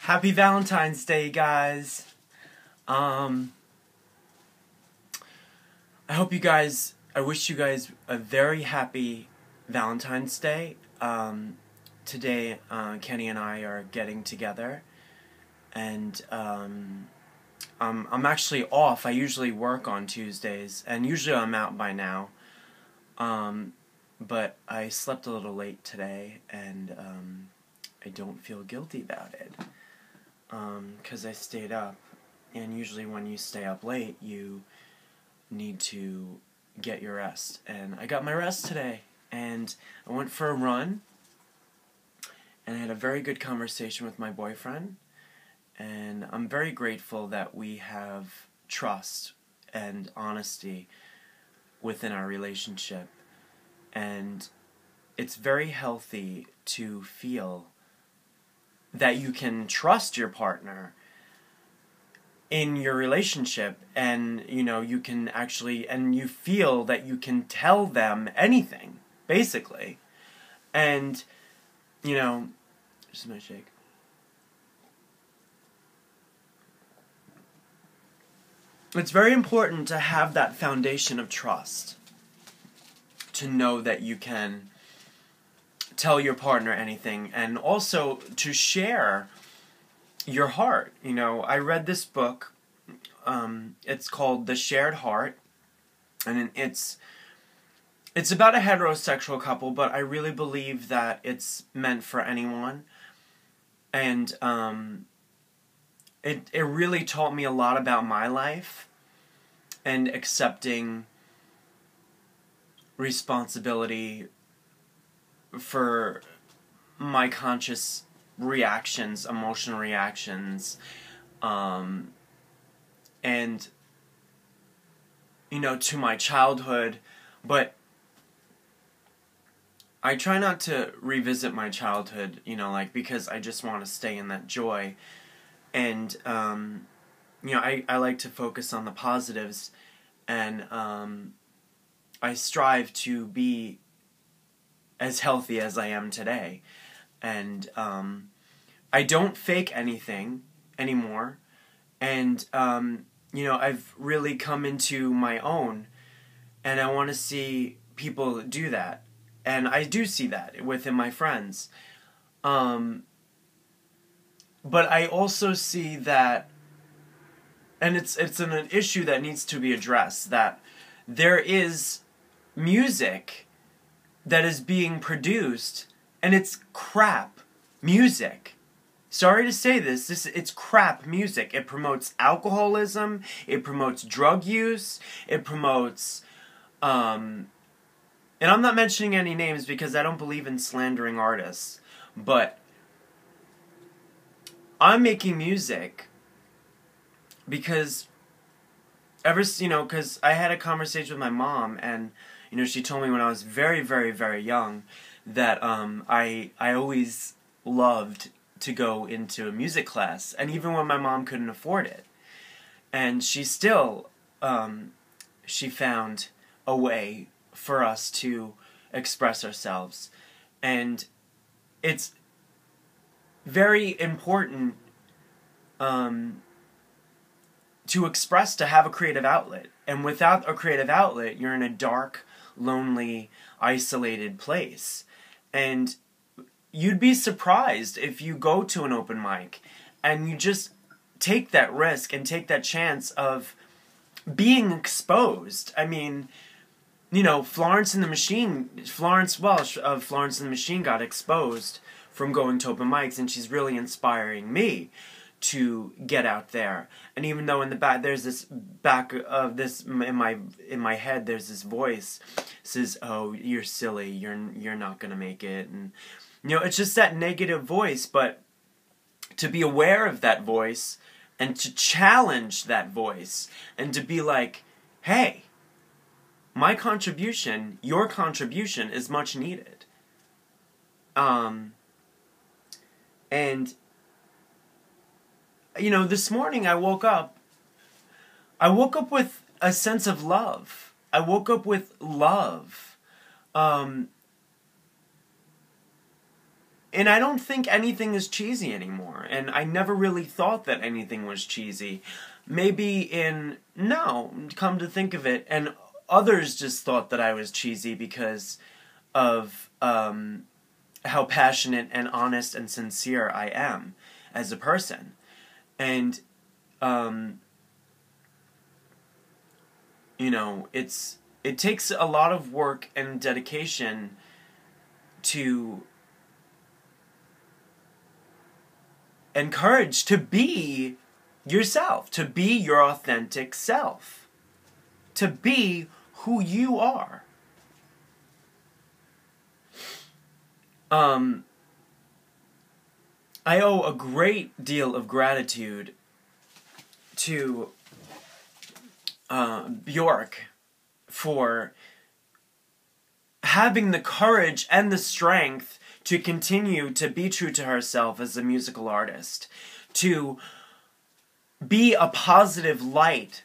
Happy Valentine's Day, guys. I wish you guys a very happy Valentine's Day. Today, Kenny and I are getting together, and I'm actually off. I usually work on Tuesdays, and usually I'm out by now. But I slept a little late today, and I don't feel guilty about it. 'Cause I stayed up, and usually when you stay up late, you need to get your rest, and I got my rest today, and I went for a run, and I had a very good conversation with my boyfriend, and I'm very grateful that we have trust and honesty within our relationship, and it's very healthy to feel that you can trust your partner in your relationship, and you can actually, and you feel that you can tell them anything, basically. And just my shake. It's very important to have that foundation of trust, to know that you can tell your partner anything, and also to share your heart. I read this book, it's called The Shared Heart, and it's about a heterosexual couple, but I really believe that it's meant for anyone, and it really taught me a lot about my life, and accepting responsibility for my conscious reactions, emotional reactions, and to my childhood, but I try not to revisit my childhood, because I just want to stay in that joy, and I like to focus on the positives, and I strive to be as healthy as I am today, and I don't fake anything anymore, and I've really come into my own, and I want to see people do that, and I do see that within my friends, but I also see that, and it's an issue that needs to be addressed, that there is music that is being produced, and it's crap music. Sorry to say this, it's crap music. It promotes alcoholism, it promotes drug use, it promotes, and I'm not mentioning any names because I don't believe in slandering artists, but I'm making music because because I had a conversation with my mom, and she told me when I was very, very, very young that I always loved to go into a music class, and even when my mom couldn't afford it, and she still she found a way for us to express ourselves, and it's very important to express, to have a creative outlet, and without a creative outlet, you're in a dark, lonely, isolated place, and you'd be surprised if you go to an open mic and you just take that risk and take that chance of being exposed. I mean, Florence Welch of Florence and the Machine got exposed from going to open mics, and she's really inspiring me to get out there. And even though in the back, there's this back of this in my head, there's this voice says, "Oh, you're silly. You're not gonna make it." And it's just that negative voice. But to be aware of that voice and to challenge that voice and to be like, "Hey, my contribution, your contribution is much needed." And this morning I woke up with a sense of love. I woke up with love. And I don't think anything is cheesy anymore. And I never really thought that anything was cheesy. Maybe come to think of it, and others just thought that I was cheesy because of how passionate and honest and sincere I am as a person. And, it takes a lot of work and dedication to and courage to be yourself, to be your authentic self, to be who you are. I owe a great deal of gratitude to Bjork for having the courage and the strength to continue to be true to herself as a musical artist, to be a positive light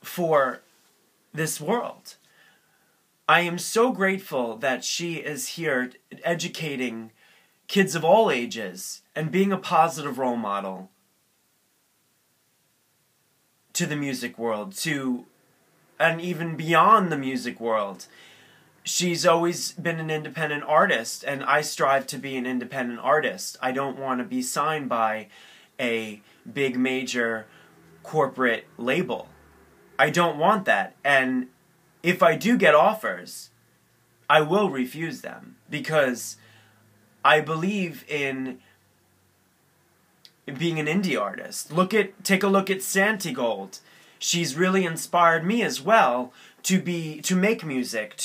for this world. I am so grateful that she is here educating kids of all ages and being a positive role model to the music world, and even beyond the music world. She's always been an independent artist, and I strive to be an independent artist. I don't want to be signed by a big major corporate label. I don't want that. And if I do get offers, I will refuse them, because I believe in being an indie artist. Take a look at Santigold. She's really inspired me as well to make music,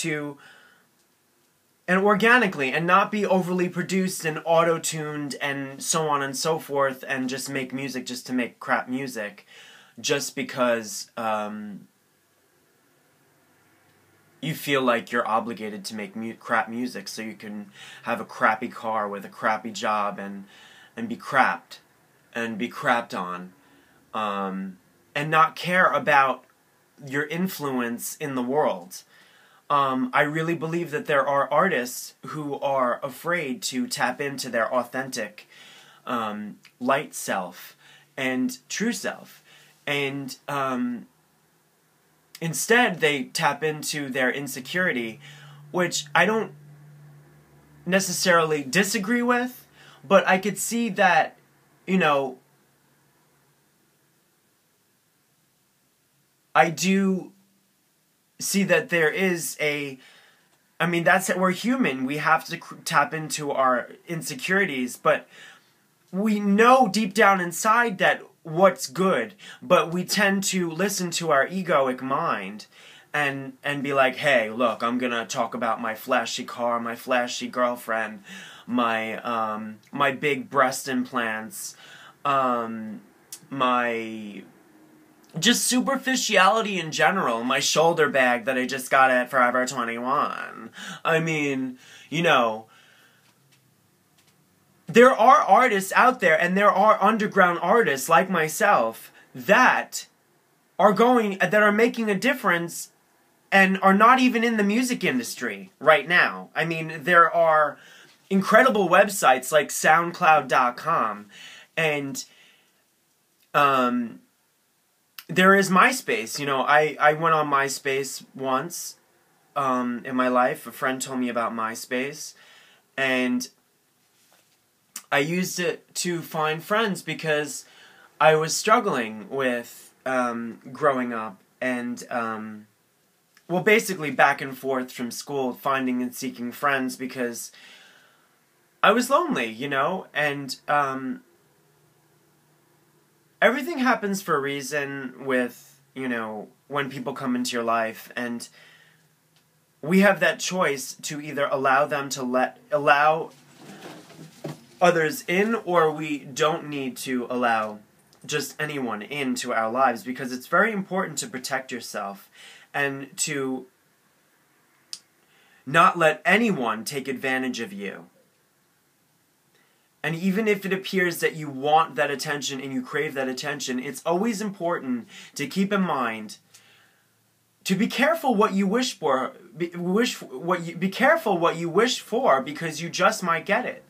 and organically, and not be overly produced and auto-tuned and so on and so forth, and just make music just to make crap music, just because you feel like you're obligated to make crap music so you can have a crappy car with a crappy job and be crapped and be crapped on, and not care about your influence in the world. I really believe that there are artists who are afraid to tap into their authentic light self and true self, and instead they tap into their insecurity, which I don't necessarily disagree with, but I could see that, I do see that there is we're human. We have to tap into our insecurities, but we know deep down inside that what's good, but we tend to listen to our egoic mind and be like, hey, look, I'm gonna talk about my flashy car, my flashy girlfriend, my big breast implants, my just superficiality in general, my shoulder bag that I just got at Forever 21. I mean, there are artists out there, and there are underground artists like myself that are making a difference and are not even in the music industry right now. I mean, there are incredible websites like SoundCloud.com, and there is MySpace. I went on MySpace once in my life. A friend told me about MySpace, and I used it to find friends because I was struggling with growing up, and basically back and forth from school, finding and seeking friends because I was lonely, and everything happens for a reason with, when people come into your life, and we have that choice to either allow others in, or we don't need to allow just anyone into our lives, because it's very important to protect yourself and to not let anyone take advantage of you. And even if it appears that you want that attention and you crave that attention, it's always important to keep in mind to be careful what you wish for. Be careful what you wish for, because you just might get it.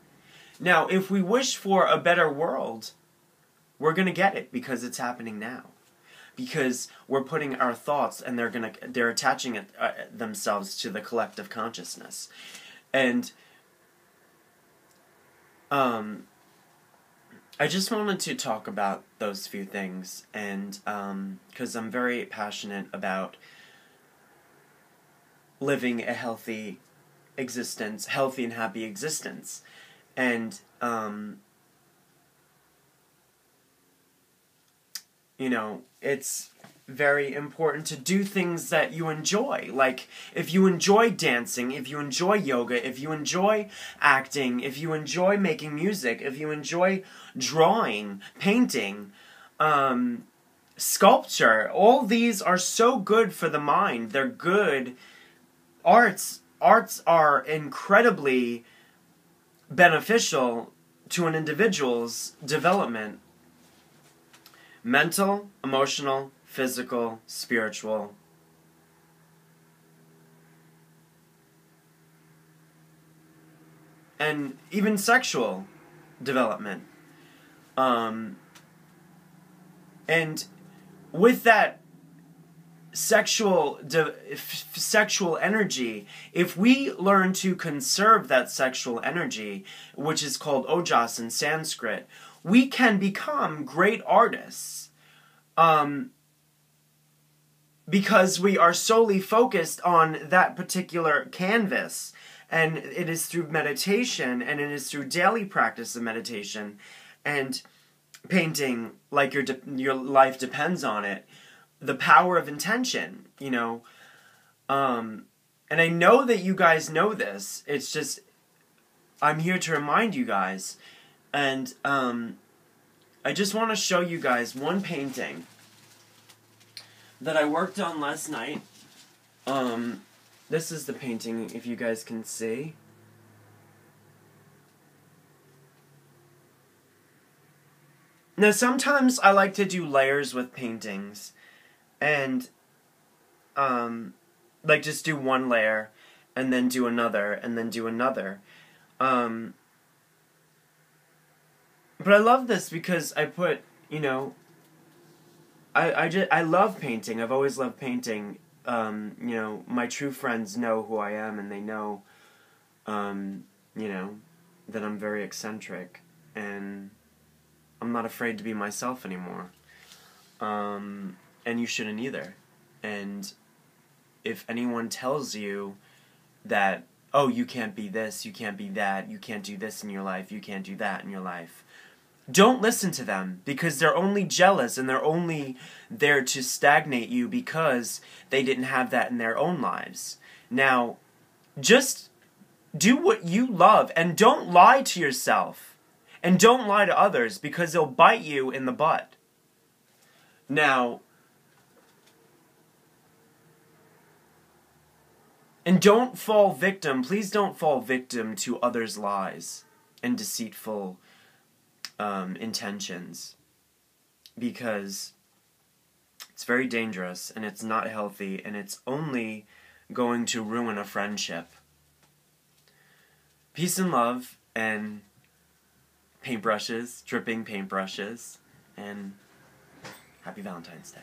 Now, if we wish for a better world, we're going to get it because it's happening now. Because we're putting our thoughts, and they're attaching themselves to the collective consciousness. And I just wanted to talk about those few things, and because I'm very passionate about living a healthy existence, healthy and happy existence. And, you know, it's very important to do things that you enjoy. Like, if you enjoy dancing, if you enjoy yoga, if you enjoy acting, if you enjoy making music, if you enjoy drawing, painting, sculpture, all these are so good for the mind. They're good. Arts are incredibly beneficial to an individual's development. Mental, emotional, physical, spiritual. And even sexual development. And with that sexual energy, if we learn to conserve that sexual energy, which is called ojas in Sanskrit, we can become great artists. Because we are solely focused on that particular canvas. And it is through meditation, and it is through daily practice of meditation and painting, like your life depends on it. The power of intention, you know. And I know that you guys know this. It's just, I'm here to remind you guys. And I just want to show you guys one painting that I worked on last night. This is the painting, if you guys can see. Now, sometimes I like to do layers with paintings. And, like, just do one layer, and then do another, and then do another. But I love this because I put, you know, I love painting. I've always loved painting. You know, my true friends know who I am, and they know, you know, that I'm very eccentric, and I'm not afraid to be myself anymore. And you shouldn't either. And if anyone tells you that, oh, you can't be this, you can't be that, you can't do this in your life, you can't do that in your life, don't listen to them, because they're only jealous, and they're only there to stagnate you because they didn't have that in their own lives. Now, just do what you love, and don't lie to yourself, and don't lie to others, because they'll bite you in the butt. Now, and don't fall victim, please don't fall victim to others' lies and deceitful intentions, because it's very dangerous, and it's not healthy, and it's only going to ruin a friendship. Peace and love, and paintbrushes, dripping paintbrushes, and happy Valentine's Day.